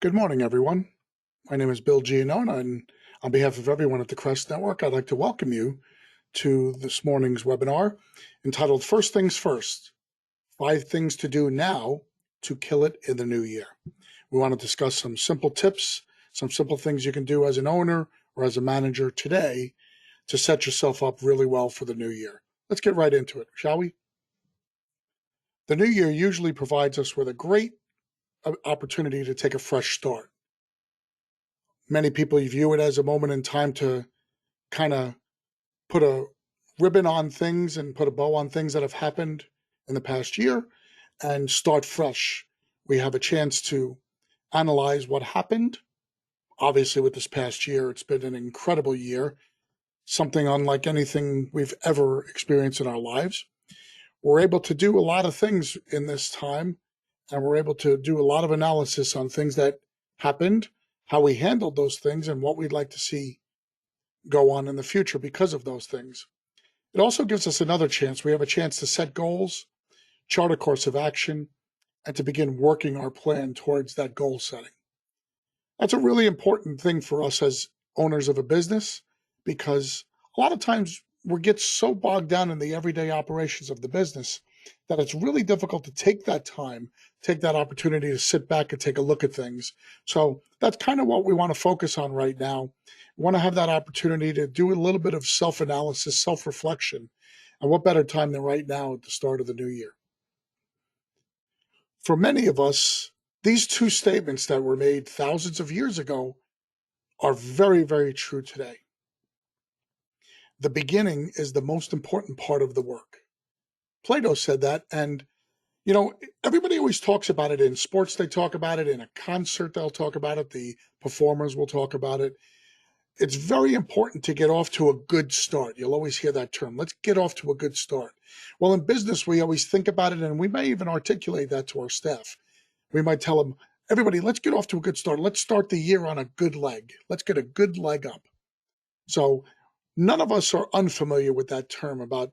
Good morning, everyone. My name is Bill Giannone, and on behalf of everyone at the Crest Network, I'd like to welcome you to this morning's webinar entitled First Things First, 5 Things to Do Now to Kill It in the New Year. We want to discuss some simple tips, some simple things you can do as an owner or as a manager today to set yourself up really well for the new year. Let's get right into it, shall we? The new year usually provides us with a great opportunity to take a fresh start. Many people view it as a moment in time to kind of put a ribbon on things and put a bow on things that have happened in the past year and start fresh. We have a chance to analyze what happened. Obviously, with this past year, it's been an incredible year, something unlike anything we've ever experienced in our lives. We're able to do a lot of things in this time, and we're able to do a lot of analysis on things that happened, how we handled those things, and what we'd like to see go on in the future because of those things. It also gives us another chance. We have a chance to set goals, chart a course of action, and to begin working our plan towards that goal setting. That's a really important thing for us as owners of a business because a lot of times we get so bogged down in the everyday operations of the business that it's really difficult to take that time, take that opportunity to sit back and take a look at things. So that's kind of what we want to focus on right now. We want to have that opportunity to do a little bit of self-analysis, self-reflection. And what better time than right now at the start of the new year? For many of us, these two statements that were made thousands of years ago are very, very true today. The beginning is the most important part of the work. Plato said that, and everybody always talks about it in sports. They talk about it in a concert. They'll talk about it. The performers will talk about it. It's very important to get off to a good start. You'll always hear that term. Let's get off to a good start. Well, in business, we always think about it, and we may even articulate that to our staff. We might tell them, everybody, let's get off to a good start. Let's start the year on a good leg. Let's get a good leg up. So none of us are unfamiliar with that term about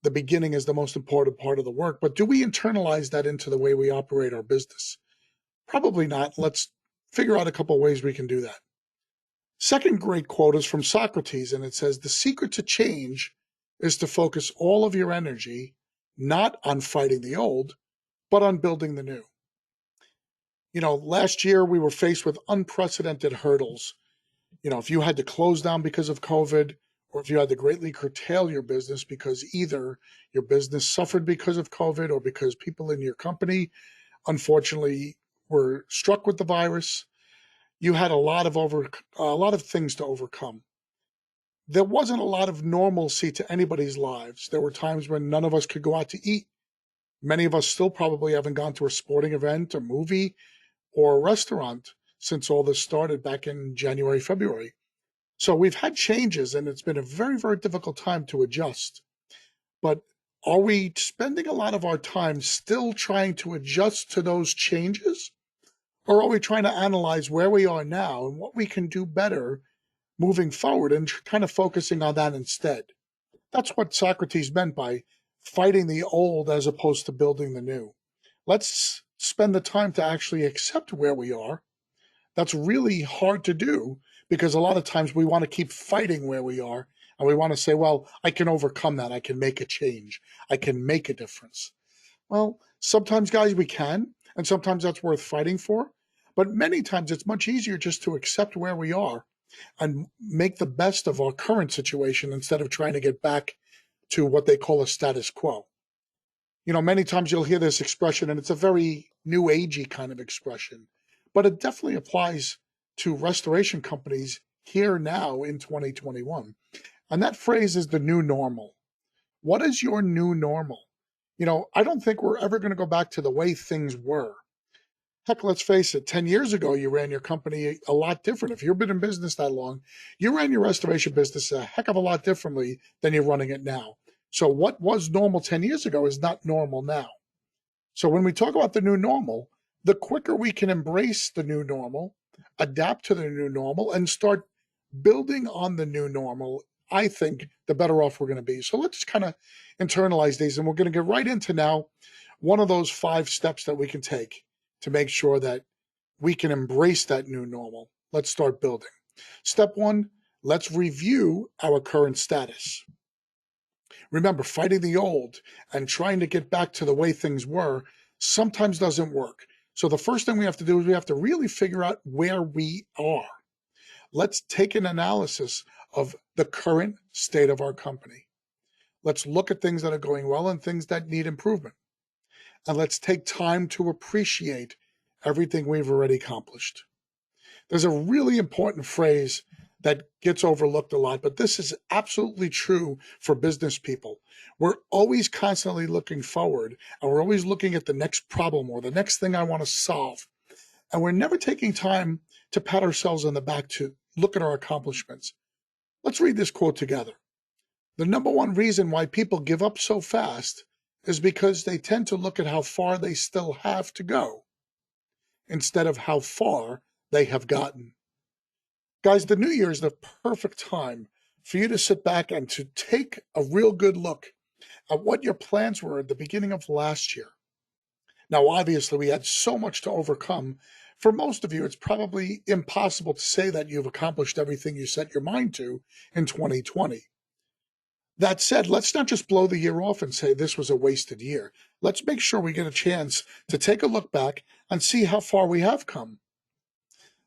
the beginning is the most important part of the work, but do we internalize that into the way we operate our business? Probably not. Let's figure out a couple of ways we can do that. Second great quote is from Socrates, and it says, the secret to change is to focus all of your energy not on fighting the old, but on building the new. Last year we were faced with unprecedented hurdles. If you had to close down because of COVID, or if you had to greatly curtail your business because either your business suffered because of COVID or because people in your company, unfortunately, were struck with the virus, you had a lot of things to overcome. There wasn't a lot of normalcy to anybody's lives. There were times when none of us could go out to eat. Many of us still probably haven't gone to a sporting event, a movie, or a restaurant since all this started back in January, February. So we've had changes, and it's been a very, very difficult time to adjust. But are we spending a lot of our time still trying to adjust to those changes? Or are we trying to analyze where we are now and what we can do better moving forward and kind of focusing on that instead? That's what Socrates meant by fighting the old as opposed to building the new. Let's spend the time to actually accept where we are. That's really hard to do because a lot of times we want to keep fighting where we are and we want to say, well, I can overcome that. I can make a change. I can make a difference. Well, sometimes, guys, we can, and sometimes that's worth fighting for. But many times it's much easier just to accept where we are and make the best of our current situation instead of trying to get back to what they call a status quo. Many times you'll hear this expression, and it's a very new agey kind of expression, but it definitely applies to restoration companies here now in 2021. And that phrase is the new normal. What is your new normal? I don't think we're ever going to go back to the way things were. Heck, let's face it, 10 years ago, you ran your company a lot different. If you've been in business that long, you ran your restoration business a heck of a lot differently than you're running it now. So what was normal 10 years ago is not normal now. So when we talk about the new normal, the quicker we can embrace the new normal, adapt to the new normal, and start building on the new normal, I think the better off we're going to be. So let's kind of internalize these, and we're going to get right into now one of those 5 steps that we can take to make sure that we can embrace that new normal. Let's start building. Step one, let's review our current status. Remember, fighting the old and trying to get back to the way things were sometimes doesn't work. So the first thing we have to do is we have to really figure out where we are. Let's take an analysis of the current state of our company. Let's look at things that are going well and things that need improvement. And let's take time to appreciate everything we've already accomplished. There's a really important phrase that gets overlooked a lot, but this is absolutely true for business people. We're always constantly looking forward, and we're always looking at the next problem or the next thing I want to solve. And we're never taking time to pat ourselves on the back to look at our accomplishments. Let's read this quote together. The number one reason why people give up so fast is because they tend to look at how far they still have to go instead of how far they have gotten. Guys, the new year is the perfect time for you to sit back and to take a real good look at what your plans were at the beginning of last year. Now, obviously, we had so much to overcome. For most of you, it's probably impossible to say that you've accomplished everything you set your mind to in 2020. That said, let's not just blow the year off and say this was a wasted year. Let's make sure we get a chance to take a look back and see how far we have come.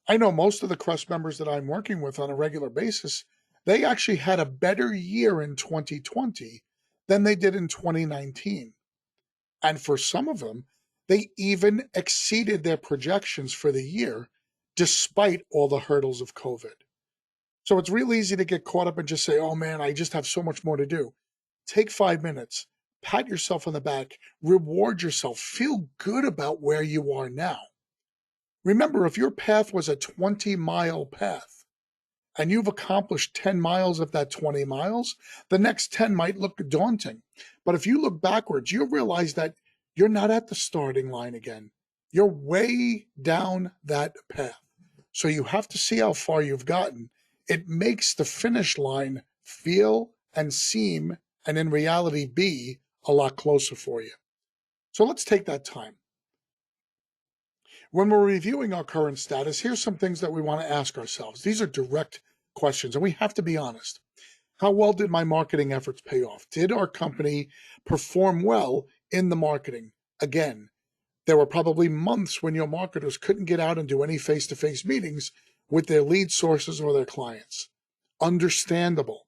I know most of the Crest members that I'm working with on a regular basis, they actually had a better year in 2020 than they did in 2019. And for some of them, they even exceeded their projections for the year despite all the hurdles of COVID. So it's real easy to get caught up and just say, oh man, I just have so much more to do. Take 5 minutes, pat yourself on the back, reward yourself, feel good about where you are now. Remember, if your path was a 20-mile path and you've accomplished 10 miles of that 20 miles, the next 10 might look daunting. But if you look backwards, you'll realize that you're not at the starting line again. You're way down that path. So you have to see how far you've gotten. It makes the finish line feel and seem, and in reality be, a lot closer for you. So let's take that time. When we're reviewing our current status, here's some things that we want to ask ourselves. These are direct questions, and we have to be honest. How well did my marketing efforts pay off? Did our company perform well in the marketing? Again, there were probably months when your marketers couldn't get out and do any face-to-face meetings with their lead sources or their clients. Understandable.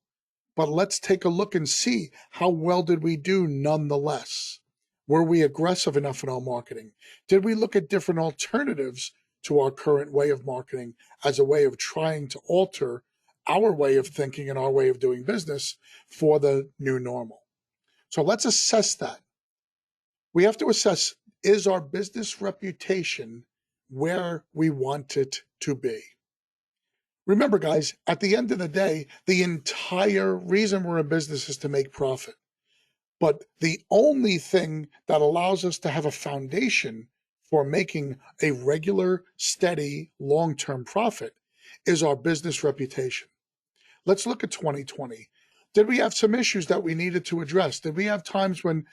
But let's take a look and see how well did we do nonetheless. Were we aggressive enough in our marketing? Did we look at different alternatives to our current way of marketing as a way of trying to alter our way of thinking and our way of doing business for the new normal? So let's assess that. We have to assess, is our business reputation where we want it to be? Remember, guys, at the end of the day, the entire reason we're in business is to make profit. But the only thing that allows us to have a foundation for making a regular, steady, long-term profit is our business reputation. Let's look at 2020. Did we have some issues that we needed to address? Did we have times when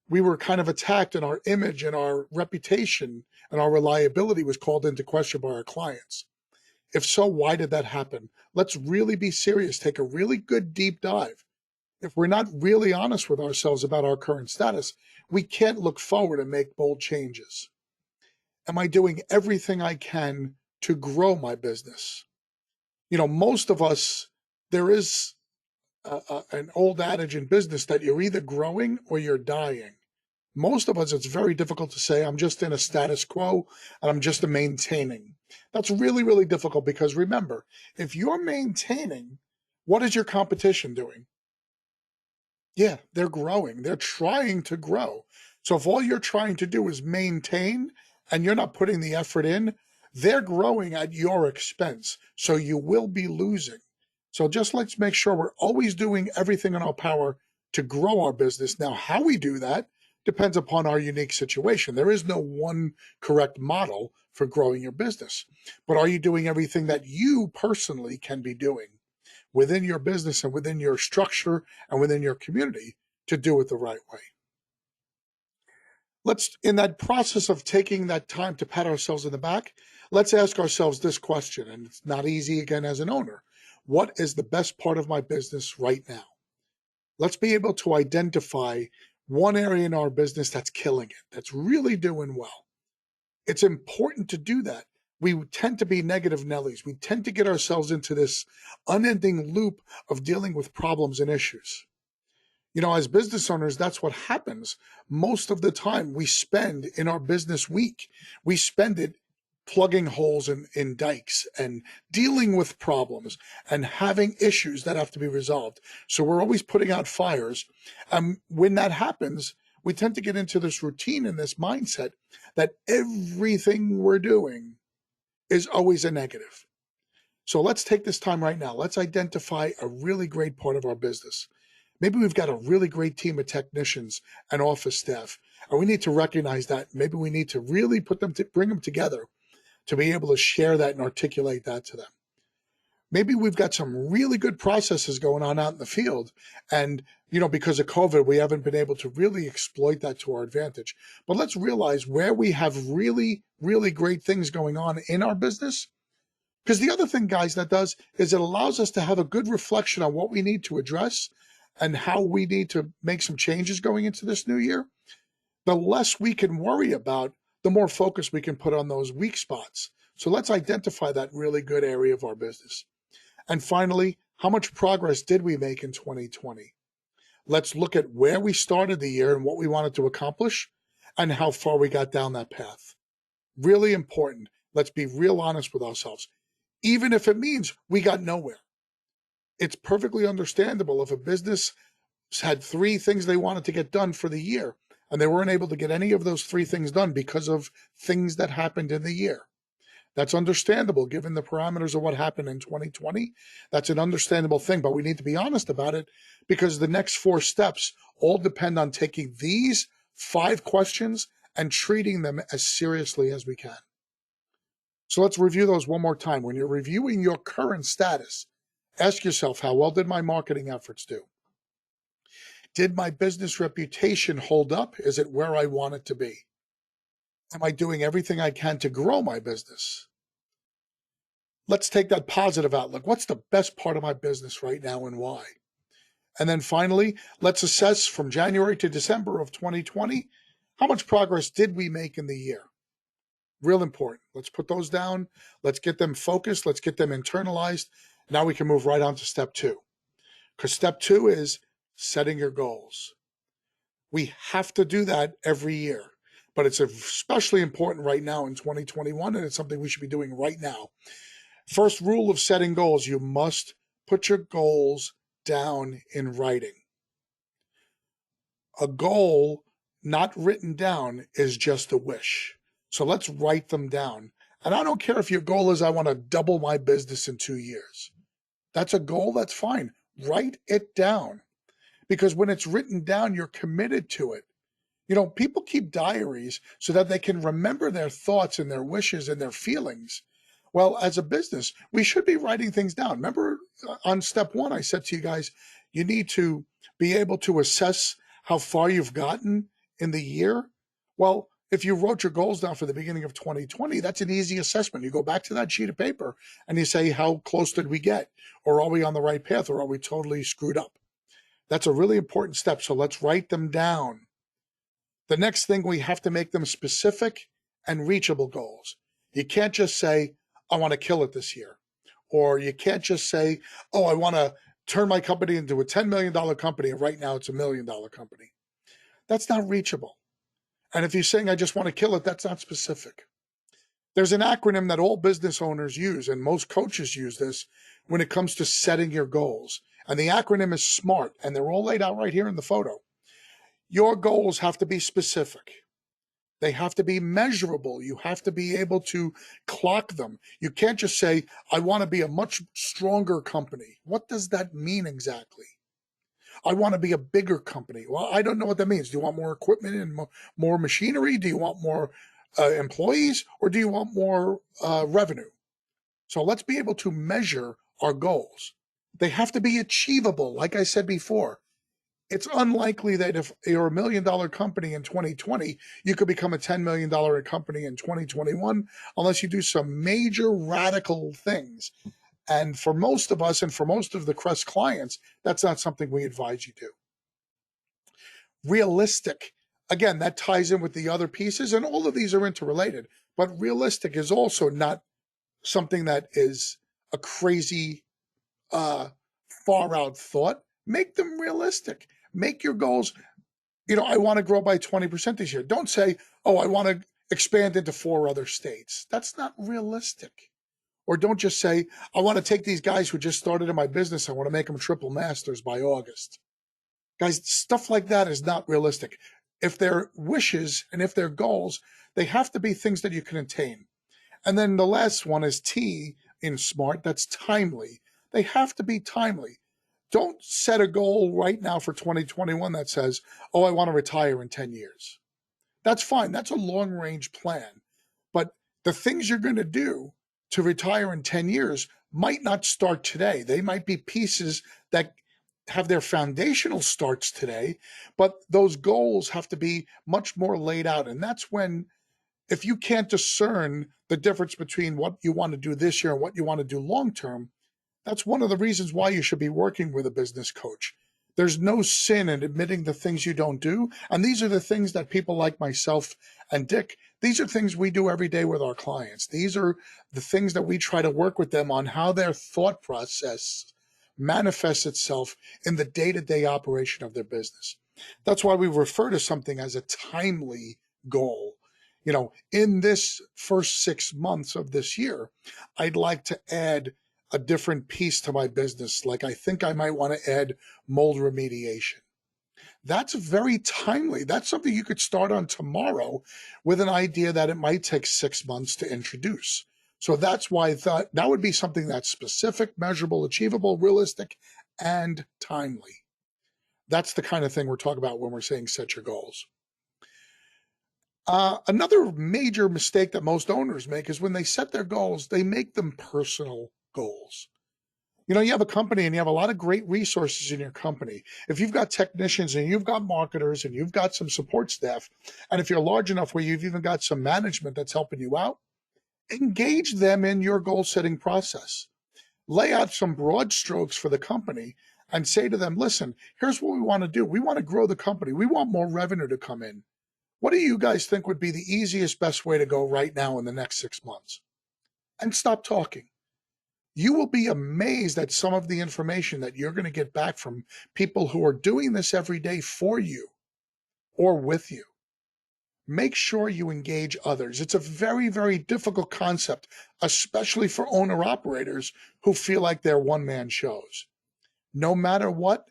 we were kind of attacked and our image and our reputation and our reliability was called into question by our clients? If so, why did that happen? Let's really be serious. Take a really good deep dive. If we're not really honest with ourselves about our current status, we can't look forward and make bold changes. Am I doing everything I can to grow my business? You know, most of us, there is an old adage in business that you're either growing or you're dying. Most of us, it's very difficult to say, I'm just in a status quo and I'm just maintaining. That's really, really difficult because remember, if you're maintaining, what is your competition doing? Yeah, they're growing. They're trying to grow. So if all you're trying to do is maintain and you're not putting the effort in, they're growing at your expense. So you will be losing. So just let's make sure we're always doing everything in our power to grow our business. Now, how we do that depends upon our unique situation. There is no one correct model for growing your business. But are you doing everything that you personally can be doing within your business and within your structure and within your community to do it the right way? Let's, in that process of taking that time to pat ourselves in the back, let's ask ourselves this question, and it's not easy again as an owner. What is the best part of my business right now? Let's be able to identify one area in our business that's killing it, that's really doing well. It's important to do that. We tend to be negative Nellies. We tend to get ourselves into this unending loop of dealing with problems and issues. As business owners, that's what happens. Most of the time we spend in our business week, we spend it plugging holes in dikes and dealing with problems and having issues that have to be resolved. So we're always putting out fires. When that happens, we tend to get into this routine and this mindset that everything we're doing is always a negative. So let's take this time right now. Let's identify a really great part of our business. Maybe we've got a really great team of technicians and office staff, and we need to recognize that. Maybe we need to really bring them together to be able to share that and articulate that to them. Maybe we've got some really good processes going on out in the field, and because of COVID, we haven't been able to really exploit that to our advantage. But let's realize where we have really, really great things going on in our business. Because the other thing, guys, that does is it allows us to have a good reflection on what we need to address and how we need to make some changes going into this new year. The less we can worry about, the more focus we can put on those weak spots. So let's identify that really good area of our business. And finally, how much progress did we make in 2020? Let's look at where we started the year and what we wanted to accomplish and how far we got down that path. Really important. Let's be real honest with ourselves. Even if it means we got nowhere. It's perfectly understandable if a business had 3 things they wanted to get done for the year and they weren't able to get any of those 3 things done because of things that happened in the year. That's understandable given the parameters of what happened in 2020. That's an understandable thing, but we need to be honest about it because the next 4 steps all depend on taking these 5 questions and treating them as seriously as we can. So let's review those one more time. When you're reviewing your current status, ask yourself, how well did my marketing efforts do? Did my business reputation hold up? Is it where I want it to be? Am I doing everything I can to grow my business? Let's take that positive outlook. What's the best part of my business right now and why? And then finally, let's assess from January to December of 2020, how much progress did we make in the year? Real important. Let's put those down. Let's get them focused. Let's get them internalized. Now we can move right on to step 2. Because step 2 is setting your goals. We have to do that every year, but it's especially important right now in 2021, and it's something we should be doing right now. First rule of setting goals, you must put your goals down in writing. A goal not written down is just a wish. So let's write them down. And I don't care if your goal is I want to double my business in 2 years. That's a goal, that's fine. Write it down. Because when it's written down, you're committed to it. People keep diaries so that they can remember their thoughts and their wishes and their feelings. Well, as a business, we should be writing things down. Remember on step 1, I said to you guys, you need to be able to assess how far you've gotten in the year. Well, if you wrote your goals down for the beginning of 2020, that's an easy assessment. You go back to that sheet of paper and you say, how close did we get? Or are we on the right path? Or are we totally screwed up? That's a really important step. So let's write them down. The next thing, we have to make them specific and reachable goals. You can't just say, I want to kill it this year. Or you can't just say, oh, I want to turn my company into a $10 million company. And right now it's a $1 million company. That's not reachable. And if you're saying, I just want to kill it, that's not specific. There's an acronym that all business owners use, and most coaches use this when it comes to setting your goals. And the acronym is SMART, and they're all laid out right here in the photo. Your goals have to be specific. They have to be measurable. You have to be able to clock them. You can't just say, I want to be a much stronger company. What does that mean exactly? I want to be a bigger company. Well, I don't know what that means. Do you want more equipment and more machinery? Do you want more employees? Or do you want more revenue? So let's be able to measure our goals. They have to be achievable, like I said before. It's unlikely that if you're $1 million company in 2020, you could become a $10 million company in 2021 unless you do some major radical things. And for most of us and for most of the Crest clients, that's not something we advise you do. Realistic, again, that ties in with the other pieces, and all of these are interrelated. But realistic is also not something that is a crazy, uh, far out thought. Make them realistic. Make your goals. I want to grow by 20% this year. Don't say, oh, I want to expand into 4 other states. That's not realistic. Or don't just say, I want to take these guys who just started in my business, I want to make them triple masters by August. Guys, stuff like that is not realistic. If they're wishes and if they're goals, they have to be things that you can attain. And then the last one is T in SMART, that's timely. They have to be timely. Don't set a goal right now for 2021 that says, oh, I want to retire in 10 years. That's fine. That's a long range plan. But the things you're going to do to retire in 10 years might not start today. They might be pieces that have their foundational starts today, but those goals have to be much more laid out. And that's when, if you can't discern the difference between what you want to do this year and what you want to do long term, that's one of the reasons why you should be working with a business coach. There's no sin in admitting the things you don't do. And these are the things that people like myself and Dick, these are things we do every day with our clients. These are the things that we try to work with them on, how their thought process manifests itself in the day-to-day operation of their business. That's why we refer to something as a timely goal. In this first 6 months of this year, I'd like to add a different piece to my business. Like I think I might want to add mold remediation. That's very timely. That's something you could start on tomorrow with an idea that it might take 6 months to introduce. So that's why I thought that would be something that's specific, measurable, achievable, realistic, and timely. That's the kind of thing we're talking about when we're saying set your goals. Another major mistake that most owners make is when they set their goals, they make them personal goals. You have a company and you have a lot of great resources in your company. If you've got technicians and you've got marketers and you've got some support staff, and if you're large enough where you've even got some management that's helping you out, engage them in your goal setting process. Lay out some broad strokes for the company and say to them, listen, here's what we want to do. We want to grow the company. We want more revenue to come in. What do you guys think would be the easiest, best way to go right now in the next 6 months? And stop talking. You will be amazed at some of the information that you're going to get back from people who are doing this every day for you or with you. Make sure you engage others. It's a very, very difficult concept, especially for owner operators who feel like they're one-man shows. No matter what,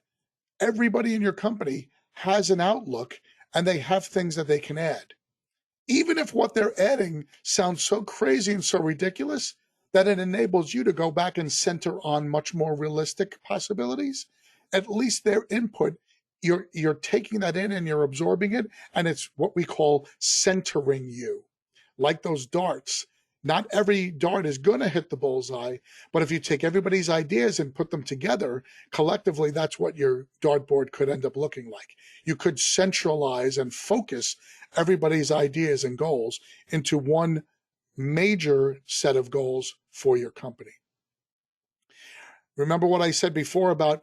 everybody in your company has an outlook and they have things that they can add. Even if what they're adding sounds so crazy and so ridiculous that it enables you to go back and center on much more realistic possibilities, at least their input, you're taking that in and you're absorbing it, and it's what we call centering you. Like those darts. Not every dart is going to hit the bullseye, but if you take everybody's ideas and put them together, collectively, that's what your dartboard could end up looking like. You could centralize and focus everybody's ideas and goals into one major set of goals for your company. Remember what I said before about,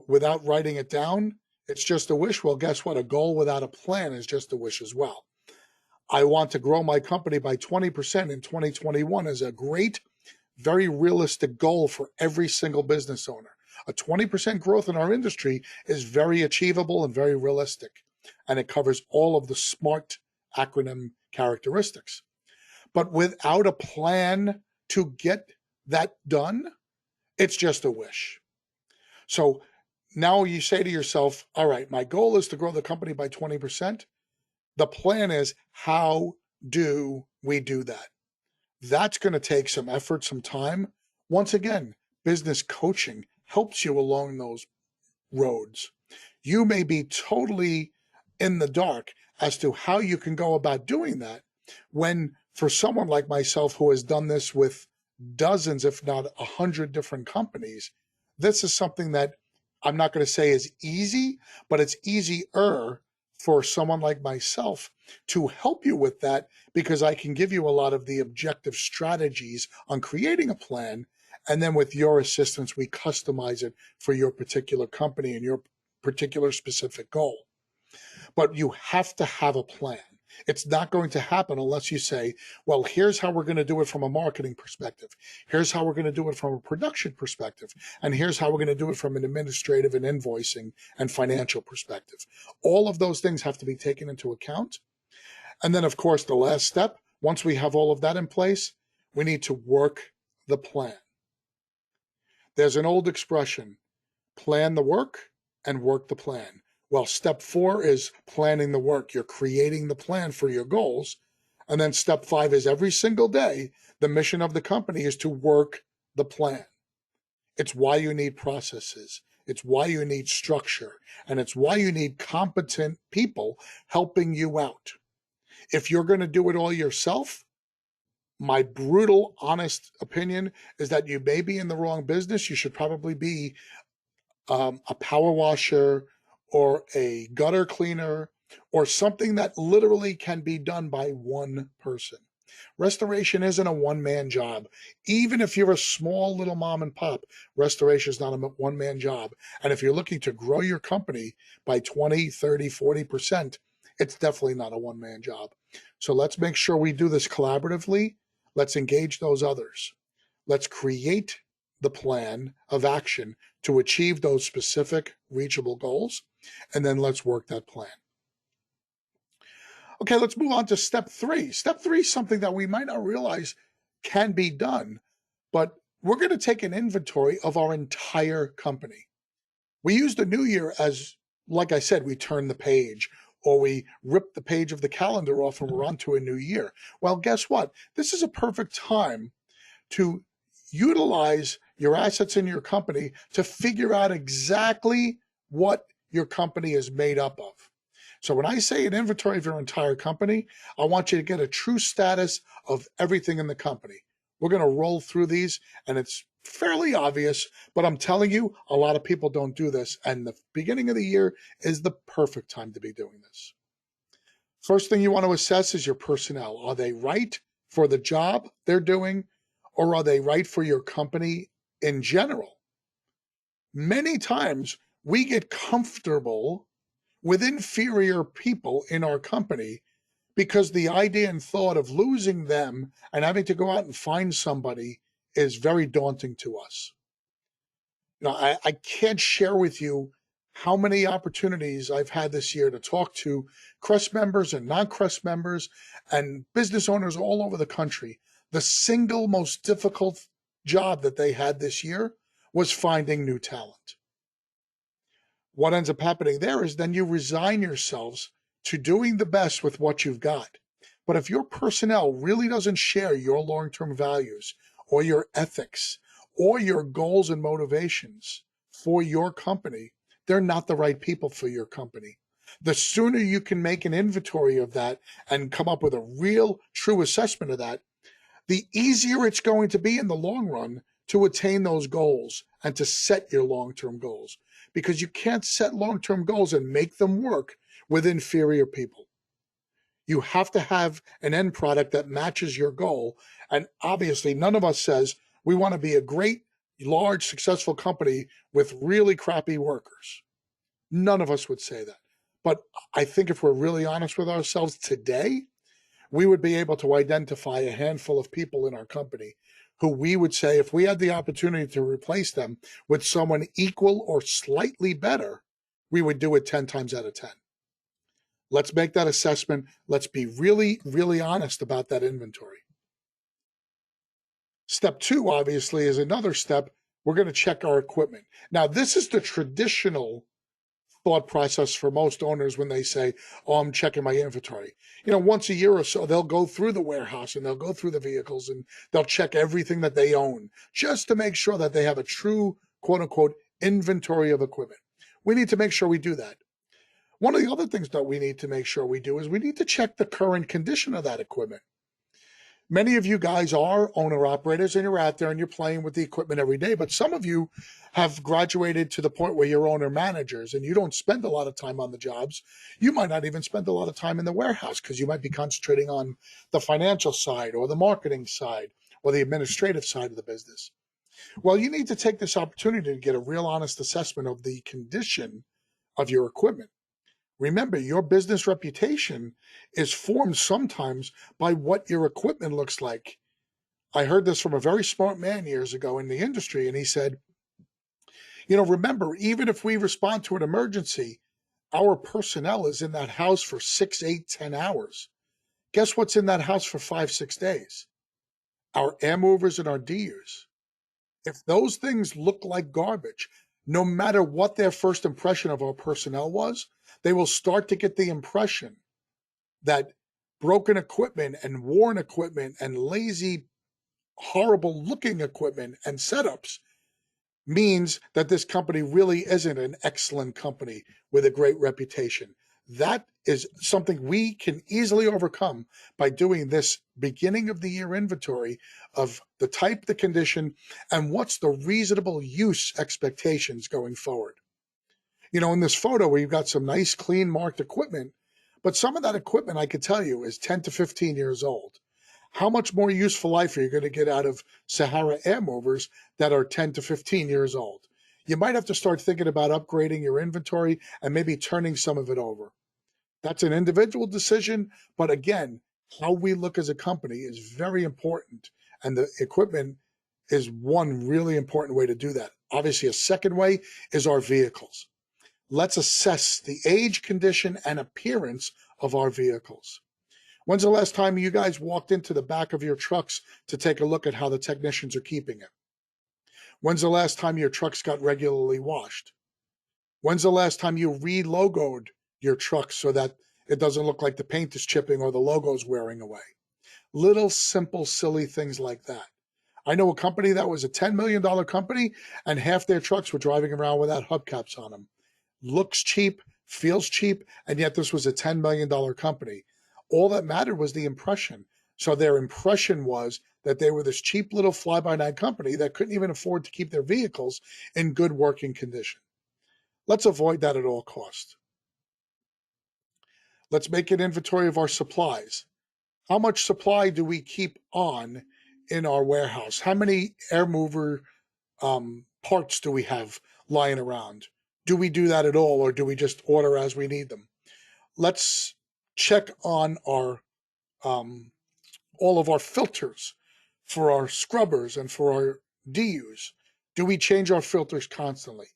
without writing it down, it's just a wish. Well, guess what? A goal without a plan is just a wish as well. I want to grow my company by 20% in 2021 is a great, very realistic goal for every single business owner. A 20% growth in our industry is very achievable and very realistic, and it covers all of the SMART acronym characteristics. But without a plan to get that done, it's just a wish. So now you say to yourself, all right, my goal is to grow the company by 20%. The plan is, how do we do that? That's going to take some effort, some time. Once again, business coaching helps you along those roads. You may be totally in the dark as to how you can go about doing that, when for someone like myself who has done this with dozens, if not 100 different companies, this is something that I'm not going to say is easy, but it's easier for someone like myself to help you with that because I can give you a lot of the objective strategies on creating a plan. And then with your assistance, we customize it for your particular company and your particular specific goal. But you have to have a plan. It's not going to happen unless you say, well, here's how we're going to do it from a marketing perspective. Here's how we're going to do it from a production perspective. And here's how we're going to do it from an administrative and invoicing and financial perspective. All of those things have to be taken into account. And then, of course, the last step, once we have all of that in place, we need to work the plan. There's an old expression, plan the work and work the plan. Well, step 4 is planning the work. You're creating the plan for your goals. And then step 5 is every single day, the mission of the company is to work the plan. It's why you need processes. It's why you need structure. And it's why you need competent people helping you out. If you're going to do it all yourself, my brutal, honest opinion is that you may be in the wrong business. You should probably be a power washer or a gutter cleaner or something that literally can be done by one person. Restoration isn't a one-man job. Even if you're a small little mom and pop, restoration is not a one-man job. And if you're looking to grow your company by 20, 30, 40%, it's definitely not a one-man job. So let's make sure we do this collaboratively. Let's engage those others. Let's create the plan of action to achieve those specific reachable goals, and then let's work that plan. Okay, let's move on to step 3. Step 3 is something that we might not realize can be done, but we're going to take an inventory of our entire company. We use the new year as, like I said, we turn the page or we rip the page of the calendar off and we're on to a new year. Well, guess what? This is a perfect time to utilize your assets in your company to figure out exactly what your company is made up of. So when I say an inventory of your entire company, I want you to get a true status of everything in the company. We're going to roll through these, and it's fairly obvious, but I'm telling you, a lot of people don't do this, and the beginning of the year is the perfect time to be doing this. First thing you want to assess is your personnel. Are they right for the job they're doing, or are they right for your company in general? Many times we get comfortable with inferior people in our company because the idea and thought of losing them and having to go out and find somebody is very daunting to us. I can't share with you how many opportunities I've had this year to talk to Crest members and non-Crest members and business owners all over the country. The single most difficult job that they had this year was finding new talent. What ends up happening there is then you resign yourselves to doing the best with what you've got. But if your personnel really doesn't share your long-term values or your ethics or your goals and motivations for your company, they're not the right people for your company. The sooner you can make an inventory of that and come up with a real, true assessment of that, the easier it's going to be in the long run to attain those goals and to set your long-term goals. Because you can't set long-term goals and make them work with inferior people. You have to have an end product that matches your goal. And obviously, none of us says we want to be a great, large, successful company with really crappy workers. None of us would say that. But I think if we're really honest with ourselves today, we would be able to identify a handful of people in our company who we would say, if we had the opportunity to replace them with someone equal or slightly better, we would do it 10 times out of 10. Let's make that assessment. Let's be really, really honest about that inventory. Step 2, obviously, is another step. We're going to check our equipment. Now, this is the traditional thought process for most owners when they say, oh, I'm checking my inventory. Once a year or so, they'll go through the warehouse and they'll go through the vehicles and they'll check everything that they own just to make sure that they have a true, quote unquote, inventory of equipment. We need to make sure we do that. One of the other things that we need to make sure we do is we need to check the current condition of that equipment. Many of you guys are owner operators and you're out there and you're playing with the equipment every day, but some of you have graduated to the point where you're owner managers and you don't spend a lot of time on the jobs. You might not even spend a lot of time in the warehouse because you might be concentrating on the financial side or the marketing side or the administrative side of the business. Well, you need to take this opportunity to get a real honest assessment of the condition of your equipment. Remember, your business reputation is formed sometimes by what your equipment looks like. I heard this from a very smart man years ago in the industry, and he said, remember, even if we respond to an emergency, our personnel is in that house for 6, 8, 10 hours. Guess what's in that house for 5, 6 days? Our air movers and our DUs. If those things look like garbage, no matter what their first impression of our personnel was, they will start to get the impression that broken equipment and worn equipment and lazy, horrible looking equipment and setups means that this company really isn't an excellent company with a great reputation. That is something we can easily overcome by doing this beginning of the year inventory of the type, the condition, and what's the reasonable use expectations going forward. In this photo, we've got some nice, clean marked equipment, but some of that equipment, I could tell you, is 10 to 15 years old. How much more useful life are you going to get out of Sahara air movers that are 10 to 15 years old? You might have to start thinking about upgrading your inventory and maybe turning some of it over. That's an individual decision, but again, how we look as a company is very important, and the equipment is one really important way to do that. Obviously, a second way is our vehicles. Let's assess the age, condition, and appearance of our vehicles. When's the last time you guys walked into the back of your trucks to take a look at how the technicians are keeping it? When's the last time your trucks got regularly washed? When's the last time you re-logoed your truck so that it doesn't look like the paint is chipping or the logo's wearing away? Little simple, silly things like that. I know a company that was a $10 million company and half their trucks were driving around without hubcaps on them. Looks cheap, feels cheap, and yet this was a $10 million company. All that mattered was the impression. So their impression was that they were this cheap little fly-by-night company that couldn't even afford to keep their vehicles in good working condition. Let's avoid that at all costs. Let's make an inventory of our supplies. How much supply do we keep on in our warehouse? How many air mover parts do we have lying around? Do we do that at all, or do we just order as we need them? Let's check on our all of our filters for our scrubbers and for our DUs. Do we change our filters constantly?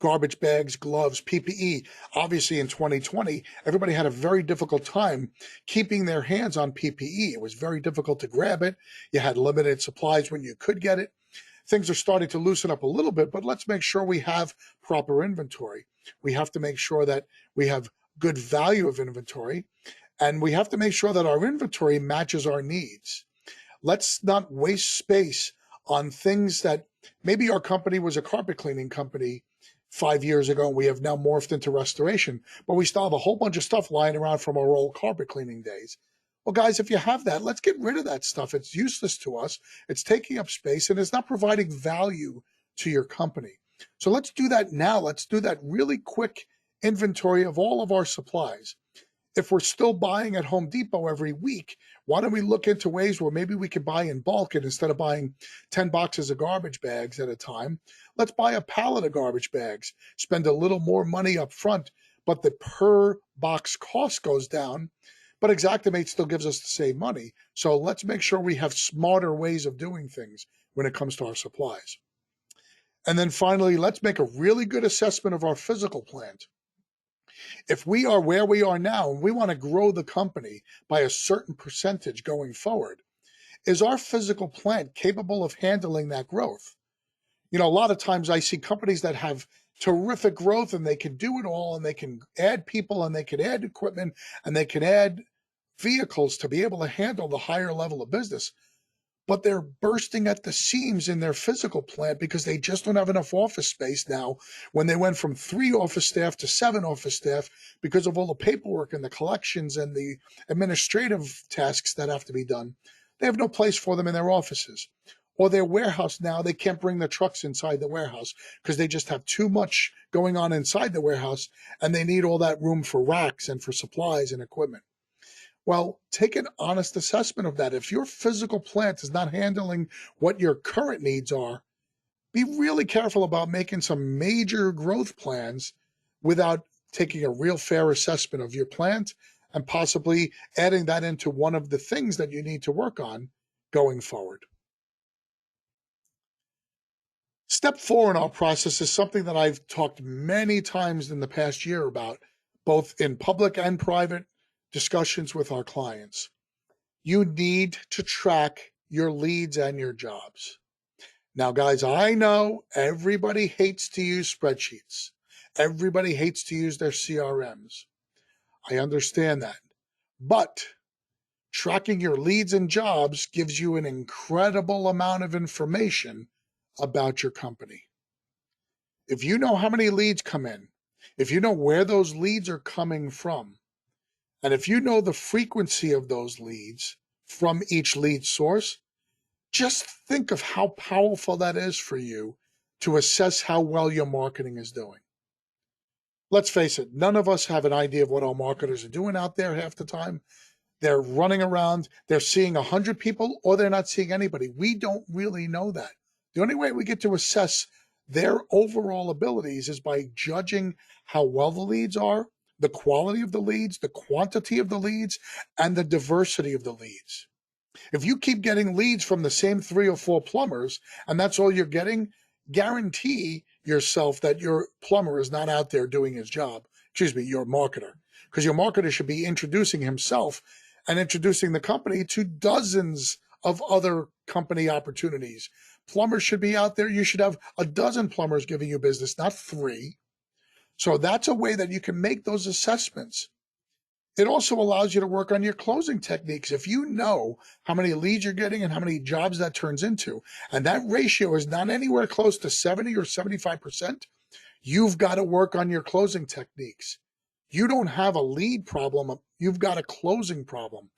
Garbage bags, gloves, PPE. Obviously, in 2020, everybody had a very difficult time keeping their hands on PPE. It was very difficult to grab it. You had limited supplies when you could get it. Things are starting to loosen up a little bit, but let's make sure we have proper inventory. We have to make sure that we have good value of inventory, and we have to make sure that our inventory matches our needs. Let's not waste space on things that maybe our company was a carpet cleaning company 5 years ago, and we have now morphed into restoration, but we still have a whole bunch of stuff lying around from our old carpet cleaning days. Well, guys, if you have that, let's get rid of that stuff. It's useless to us. It's taking up space and it's not providing value to your company. So let's do that now. Let's do that really quick inventory of all of our supplies. If we're still buying at Home Depot every week, why don't we look into ways where maybe we could buy in bulk, and instead of buying 10 boxes of garbage bags at a time, let's buy a pallet of garbage bags, spend a little more money up front, but the per box cost goes down, but Xactimate still gives us the same money. So let's make sure we have smarter ways of doing things when it comes to our supplies. And then finally, let's make a really good assessment of our physical plant. If we are where we are now and we want to grow the company by a certain percentage going forward, is our physical plant capable of handling that growth? A lot of times I see companies that have terrific growth and they can do it all, and they can add people and they can add equipment and they can add vehicles to be able to handle the higher level of business. but they're bursting at the seams in their physical plant because they just don't have enough office space now when they went from 3 office staff to 7 office staff because of all the paperwork and the collections and the administrative tasks that have to be done. They have no place for them in their offices. Or their warehouse now, they can't bring the trucks inside the warehouse because they just have too much going on inside the warehouse and they need all that room for racks and for supplies and equipment. Well, take an honest assessment of that. If your physical plant is not handling what your current needs are, be really careful about making some major growth plans without taking a real fair assessment of your plant and possibly adding that into one of the things that you need to work on going forward. Step 4 in our process is something that I've talked many times in the past year about, both in public and private discussions with our clients. You need to track your leads and your jobs. Now, guys, I know everybody hates to use spreadsheets. Everybody hates to use their CRMs. I understand that. But tracking your leads and jobs gives you an incredible amount of information about your company. If you know how many leads come in, if you know where those leads are coming from, and if you know the frequency of those leads from each lead source, just think of how powerful that is for you to assess how well your marketing is doing. Let's face it, none of us have an idea of what our marketers are doing out there half the time. They're running around, they're seeing 100 people, or they're not seeing anybody. We don't really know that. The only way we get to assess their overall abilities is by judging how well the leads are, the quality of the leads, the quantity of the leads, and the diversity of the leads. If you keep getting leads from the same 3 or 4 plumbers, and that's all you're getting, guarantee yourself that your plumber is not out there doing his job. Excuse me, your marketer. Because your marketer should be introducing himself and introducing the company to dozens of other company opportunities. Plumbers should be out there. You should have a dozen plumbers giving you business, not 3. So that's a way that you can make those assessments. It also allows you to work on your closing techniques. If you know how many leads you're getting and how many jobs that turns into, and that ratio is not anywhere close to 70 or 75%, you've got to work on your closing techniques. You don't have a lead problem, you've got a closing problem.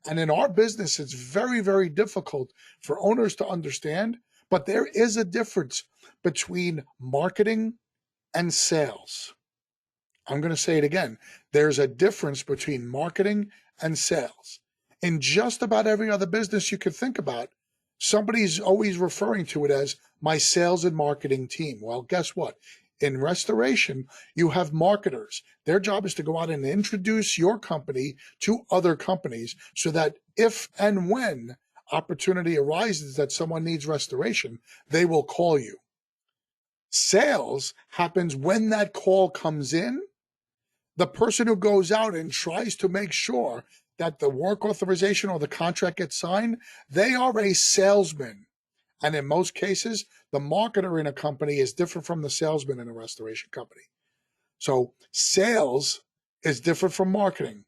And in our business, it's very, very difficult for owners to understand, but there is a difference between marketing and sales. I'm going to say it again. There's a difference between marketing and sales. In just about every other business you could think about, somebody's always referring to it as my sales and marketing team. Well, guess what? In restoration, you have marketers. Their job is to go out and introduce your company to other companies so that if and when opportunity arises that someone needs restoration, they will call you. Sales happens when that call comes in. The person who goes out and tries to make sure that the work authorization or the contract gets signed, they are a salesman. And in most cases, the marketer in a company is different from the salesman in a restoration company. So sales is different from marketing.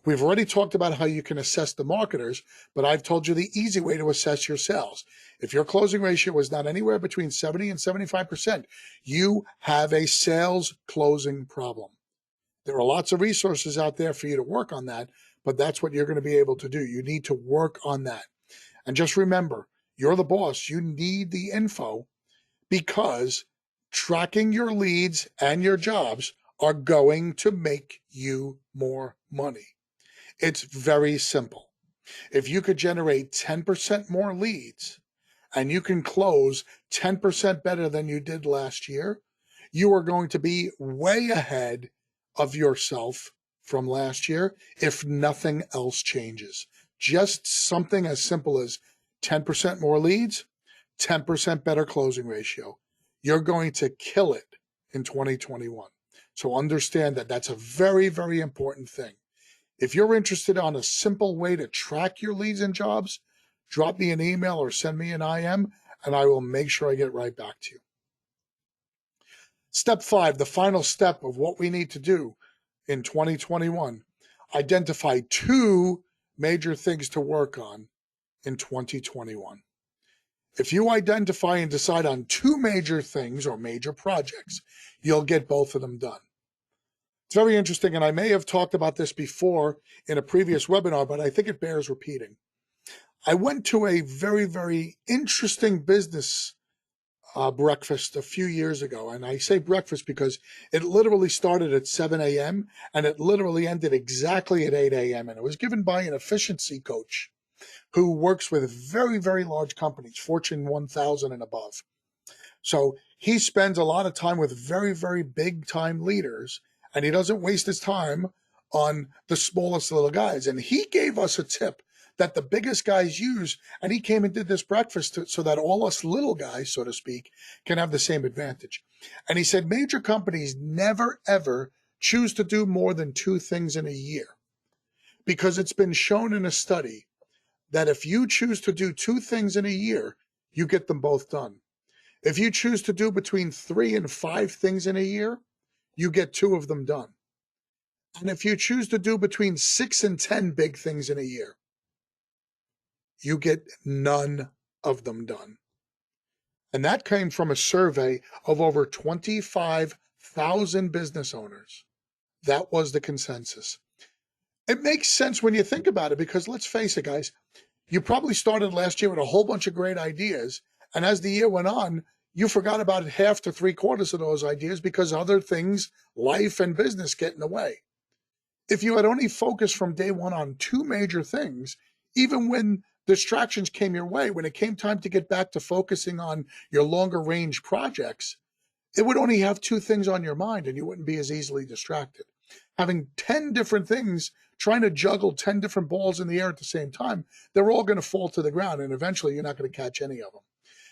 We've already talked about how you can assess the marketers, but I've told you the easy way to assess your sales. If your closing ratio is not anywhere between 70 and 75%, you have a sales closing problem. There are lots of resources out there for you to work on that, but that's what you're going to be able to do. You need to work on that. And just remember, you're the boss. You need the info because tracking your leads and your jobs are going to make you more money. It's very simple. If you could generate 10% more leads and you can close 10% better than you did last year, you are going to be way ahead of yourself from last year if nothing else changes. Just something as simple as 10% more leads, 10% better closing ratio. You're going to kill it in 2021. So understand that that's a very, very important thing. If you're interested on a simple way to track your leads and jobs, drop me an email or send me an IM and I will make sure I get right back to you. Step 5, the final step of what we need to do in 2021, identify 2 major things to work on in 2021. If you identify and decide on two major things or major projects, you'll get both of them done. It's very interesting, and I may have talked about this before in a previous webinar, but I think it bears repeating. I went to a very, very interesting business breakfast a few years ago. And I say breakfast because it literally started at 7 a.m. and it literally ended exactly at 8 a.m. And it was given by an efficiency coach who works with very, very large companies, Fortune 1000 and above. So he spends a lot of time with very, very big time leaders, and he doesn't waste his time on the smallest little guys. And he gave us a tip that the biggest guys use, and he came and did this breakfast so that all us little guys, so to speak, can have the same advantage. And he said major companies never, ever choose to do more than two things in a year, because it's been shown in a study that if you choose to do two things in a year, you get them both done. If you choose to do between 3 and 5 things in a year, you get 2 of them done. And if you choose to do between 6 and 10 big things in a year, you get none of them done. And that came from a survey of over 25,000 business owners. That was the consensus. It makes sense when you think about it, because let's face it, guys, you probably started last year with a whole bunch of great ideas. And as the year went on, you forgot about half to three-quarters of those ideas because other things, life and business, get in the way. If you had only focused from day one on two major things, even when distractions came your way, when it came time to get back to focusing on your longer range projects, it would only have two things on your mind and you wouldn't be as easily distracted. Having 10 different things, trying to juggle 10 different balls in the air at the same time, they're all going to fall to the ground, and eventually you're not going to catch any of them.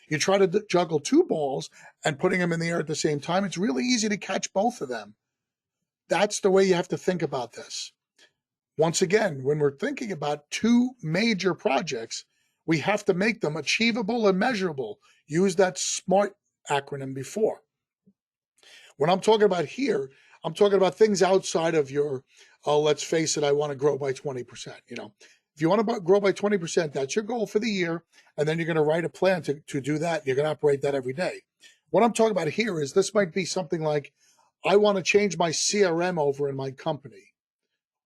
You try to juggle two balls and putting them in the air at the same time, it's really easy to catch both of them. That's the way you have to think about this. Once again, when we're thinking about two major projects, we have to make them achievable and measurable. Use that SMART acronym before. What I'm talking about here, I'm talking about things outside of your, oh, let's face it, I want to grow by 20%. If you want to grow by 20%, that's your goal for the year. And then you're going to write a plan to do that. You're going to operate that every day. What I'm talking about here is this might be something like, I want to change my CRM over in my company,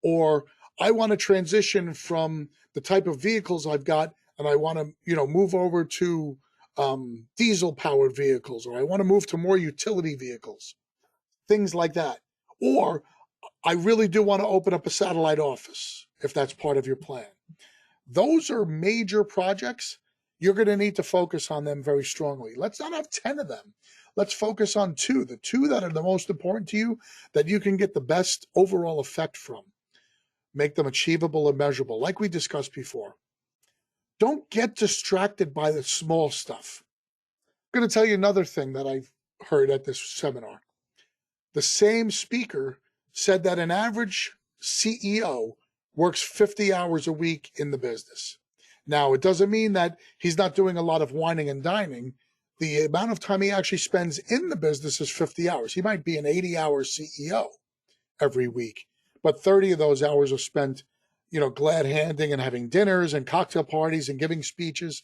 or I want to transition from the type of vehicles I've got and I want to, move over to diesel powered vehicles, or I want to move to more utility vehicles, things like that. Or I really do want to open up a satellite office, if that's part of your plan. Those are major projects. You're going to need to focus on them very strongly. Let's not have 10 of them. Let's focus on two, the two that are the most important to you, that you can get the best overall effect from. Make them achievable and measurable, like we discussed before. Don't get distracted by the small stuff. I'm going to tell you another thing that I've heard at this seminar. The same speaker said that an average CEO works 50 hours a week in the business. Now, it doesn't mean that he's not doing a lot of whining and dining. The amount of time he actually spends in the business is 50 hours. He might be an 80-hour CEO every week, but 30 of those hours are spent, glad handing and having dinners and cocktail parties and giving speeches.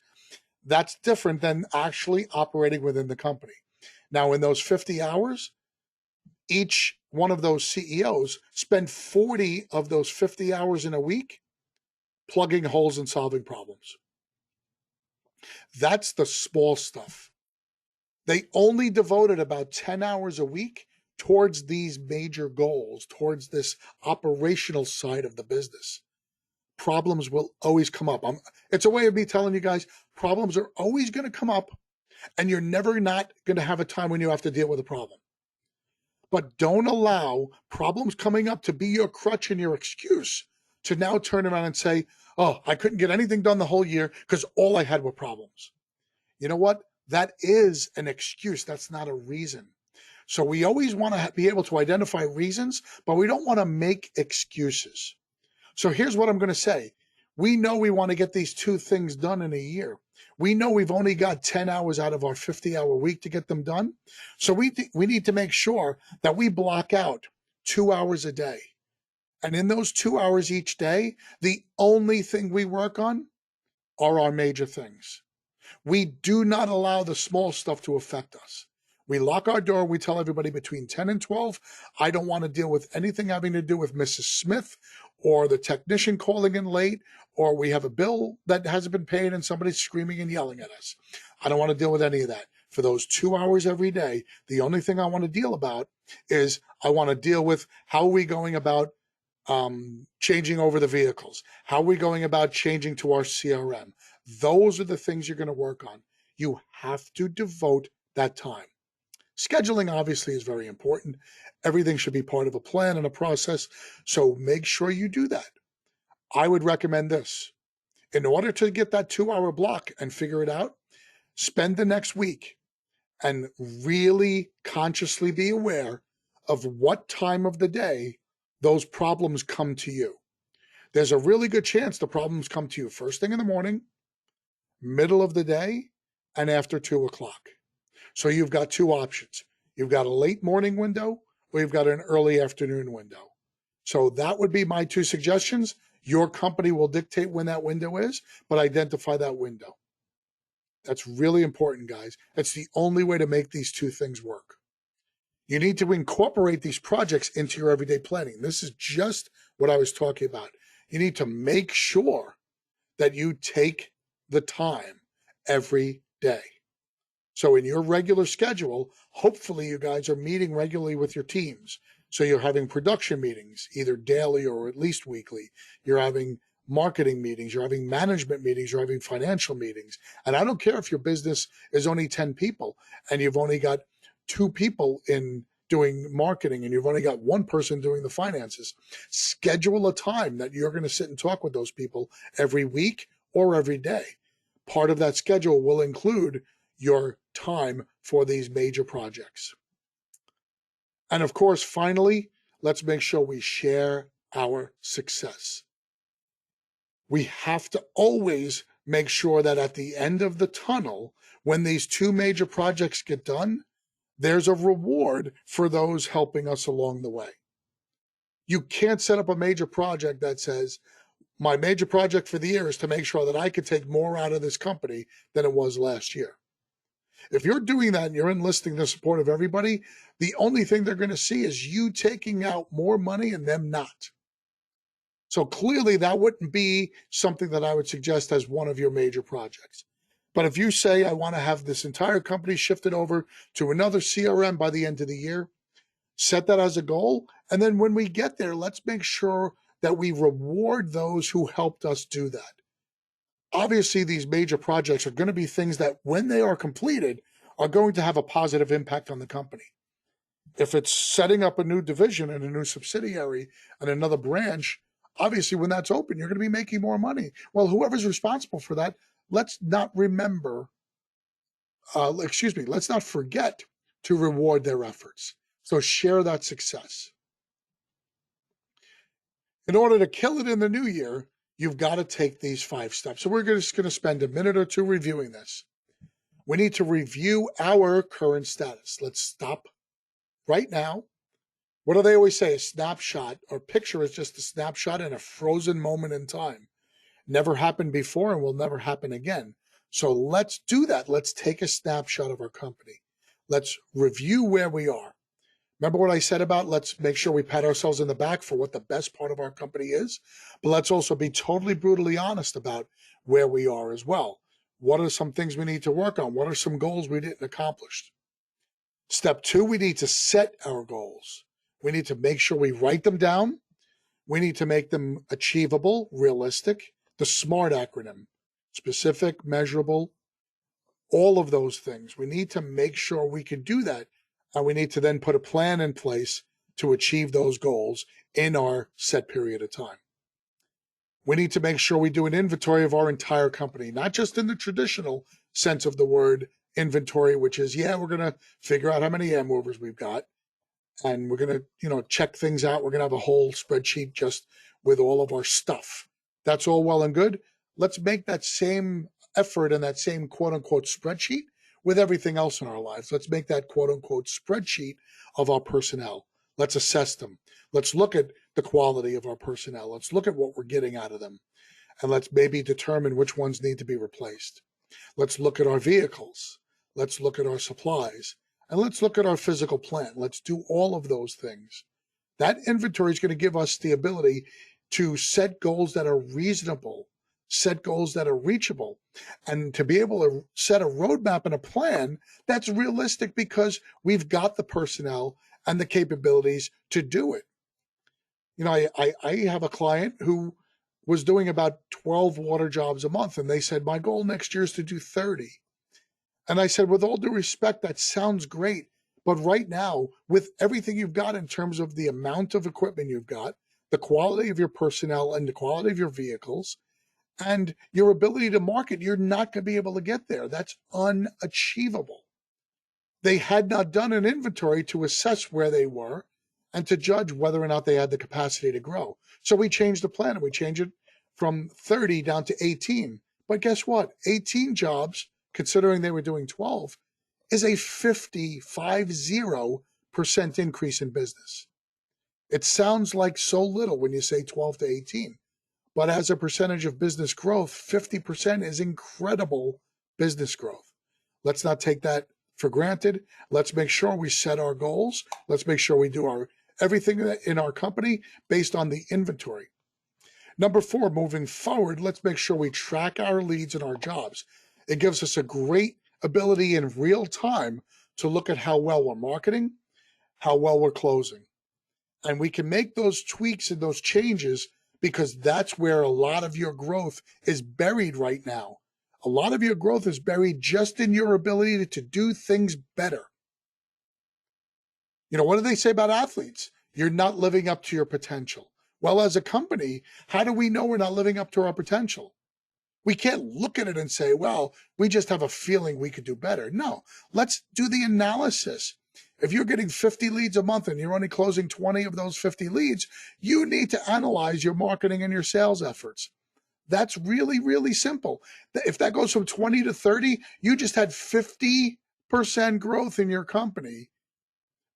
That's different than actually operating within the company. Now, in those 50 hours, each one of those CEOs spend 40 of those 50 hours in a week plugging holes and solving problems. That's the small stuff. They only devoted about 10 hours a week towards these major goals, towards this operational side of the business. Problems will always come up. It's a way of me telling you guys, problems are always going to come up, and you're never not going to have a time when you have to deal with a problem. But don't allow problems coming up to be your crutch and your excuse to now turn around and say, oh, I couldn't get anything done the whole year because all I had were problems. You know what? That is an excuse. That's not a reason. So we always want to be able to identify reasons, but we don't want to make excuses. So here's what I'm going to say. We know we want to get these two things done in a year. We know we've only got 10 hours out of our 50-hour week to get them done. So we need to make sure that we block out 2 hours a day. And in those 2 hours each day, the only thing we work on are our major things. We do not allow the small stuff to affect us. We lock our door. We tell everybody between 10 and 12, I don't want to deal with anything having to do with Mrs. Smith or the technician calling in late, or we have a bill that hasn't been paid and somebody's screaming and yelling at us. I don't want to deal with any of that. For those 2 hours every day, the only thing I want to deal about is I want to deal with how are we going about changing over the vehicles? How are we going about changing to our CRM? Those are the things you're going to work on. You have to devote that time. Scheduling obviously is very important. Everything should be part of a plan and a process. So make sure you do that. I would recommend this. In order to get that 2 hour block and figure it out, spend the next week and really consciously be aware of what time of the day those problems come to you. There's a really good chance the problems come to you first thing in the morning, middle of the day, and after 2 o'clock. So you've got two options. You've got a late morning window or you've got an early afternoon window. So that would be my two suggestions. Your company will dictate when that window is, but identify that window. That's really important, guys. It's the only way to make these two things work. You need to incorporate these projects into your everyday planning. This is just what I was talking about. You need to make sure that you take the time every day. So in your regular schedule, hopefully you guys are meeting regularly with your teams. So you're having production meetings, either daily or at least weekly. You're having marketing meetings, you're having management meetings, you're having financial meetings. And I don't care if your business is only 10 people and you've only got 2 people in doing marketing and you've only got 1 person doing the finances. Schedule a time that you're going to sit and talk with those people every week or every day. Part of that schedule will include your time for these major projects. And of course, finally, let's make sure we share our success. We have to always make sure that at the end of the tunnel, when these 2 major projects get done, there's a reward for those helping us along the way. You can't set up a major project that says, my major project for the year is to make sure that I could take more out of this company than it was last year. If you're doing that and you're enlisting the support of everybody, the only thing they're going to see is you taking out more money and them not. So clearly that wouldn't be something that I would suggest as one of your major projects. But if you say, I want to have this entire company shifted over to another CRM by the end of the year, set that as a goal. And then when we get there, let's make sure that we reward those who helped us do that. Obviously, these major projects are going to be things that, when they are completed, are going to have a positive impact on the company. If it's setting up a new division and a new subsidiary and another branch, obviously, when that's open, you're going to be making more money. Well, whoever's responsible for that, let's not forget to reward their efforts. So share that success. In order to kill it in the new year, you've got to take these 5 steps. So we're just going to spend a minute or two reviewing this. We need to review our current status. Let's stop right now. What do they always say? A snapshot or picture is just a snapshot in a frozen moment in time. Never happened before and will never happen again. So let's do that. Let's take a snapshot of our company. Let's review where we are. Remember what I said about let's make sure we pat ourselves in the back for what the best part of our company is, but let's also be totally brutally honest about where we are as well. What are some things we need to work on? What are some goals we didn't accomplish? Step 2, we need to set our goals. We need to make sure we write them down. We need to make them achievable, realistic, the SMART acronym, specific, measurable, all of those things. We need to make sure we can do that. And we need to then put a plan in place to achieve those goals in our set period of time. We need to make sure we do an inventory of our entire company, not just in the traditional sense of the word inventory, which is, we're going to figure out how many air movers we've got. And we're going to, check things out. We're going to have a whole spreadsheet just with all of our stuff. That's all well and good. Let's make that same effort and that same quote unquote spreadsheet with everything else in our lives. Let's make that quote unquote spreadsheet of our personnel. Let's assess them. Let's look at the quality of our personnel. Let's look at what we're getting out of them. And let's maybe determine which ones need to be replaced. Let's look at our vehicles. Let's look at our supplies. And let's look at our physical plant. Let's do all of those things. That inventory is going to give us the ability to set goals that are reasonable, set goals that are reachable, and to be able to set a roadmap and a plan that's realistic because we've got the personnel and the capabilities to do it. You know, I have a client who was doing about 12 water jobs a month, and they said, my goal next year is to do 30. And I said, with all due respect, that sounds great. But right now, with everything you've got in terms of the amount of equipment you've got, the quality of your personnel and the quality of your vehicles, and your ability to market, you're not going to be able to get there. That's unachievable. They had not done an inventory to assess where they were and to judge whether or not they had the capacity to grow. So we changed the plan and we changed it from 30 down to 18. But guess what? 18 jobs, considering they were doing 12, is a 50% increase in business. It sounds like so little when you say 12 to 18, but as a percentage of business growth, 50% is incredible business growth. Let's not take that for granted. Let's make sure we set our goals. Let's make sure we do our everything in our company based on the inventory. Number 4, moving forward, let's make sure we track our leads and our jobs. It gives us a great ability in real time to look at how well we're marketing, how well we're closing. And we can make those tweaks and those changes because that's where a lot of your growth is buried right now. A lot of your growth is buried just in your ability to do things better. You know, what do they say about athletes? You're not living up to your potential. Well, as a company, how do we know we're not living up to our potential? We can't look at it and say, well, we just have a feeling we could do better. No, let's do the analysis. If you're getting 50 leads a month and you're only closing 20 of those 50 leads, you need to analyze your marketing and your sales efforts. That's really, really simple. If that goes from 20 to 30, you just had 50% growth in your company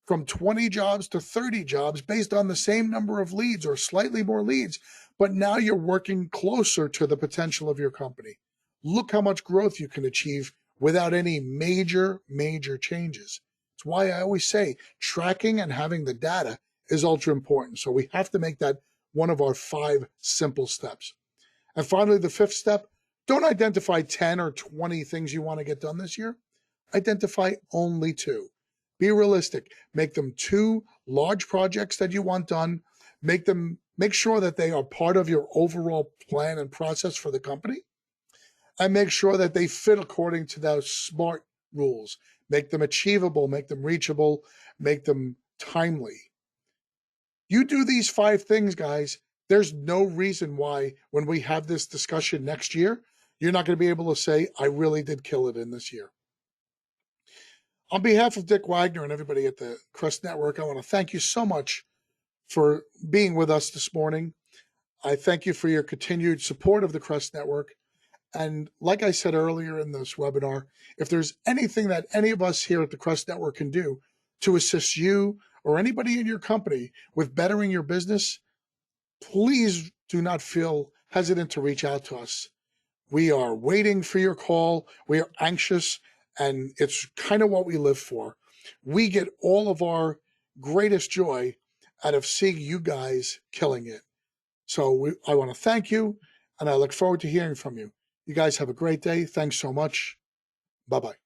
from 20 jobs to 30 jobs based on the same number of leads or slightly more leads, but now you're working closer to the potential of your company. Look how much growth you can achieve without any major changes. It's why I always say tracking and having the data is ultra important. So we have to make that one of our 5 simple steps. And finally, the 5th step, don't identify 10 or 20 things you want to get done this year. Identify only 2. Be realistic. Make them 2 large projects that you want done. Make sure that they are part of your overall plan and process for the company. And make sure that they fit according to those SMART rules. Make them achievable, make them reachable, make them timely. You do these 5 things, guys. There's no reason why when we have this discussion next year, you're not going to be able to say, I really did kill it in this year. On behalf of Dick Wagner and everybody at the Crest Network, I want to thank you so much for being with us this morning. I thank you for your continued support of the Crest Network. And like I said earlier in this webinar, if there's anything that any of us here at the Crest Network can do to assist you or anybody in your company with bettering your business, please do not feel hesitant to reach out to us. We are waiting for your call. We are anxious, and it's kind of what we live for. We get all of our greatest joy out of seeing you guys killing it. So I want to thank you, and I look forward to hearing from you. You guys have a great day. Thanks so much. Bye-bye.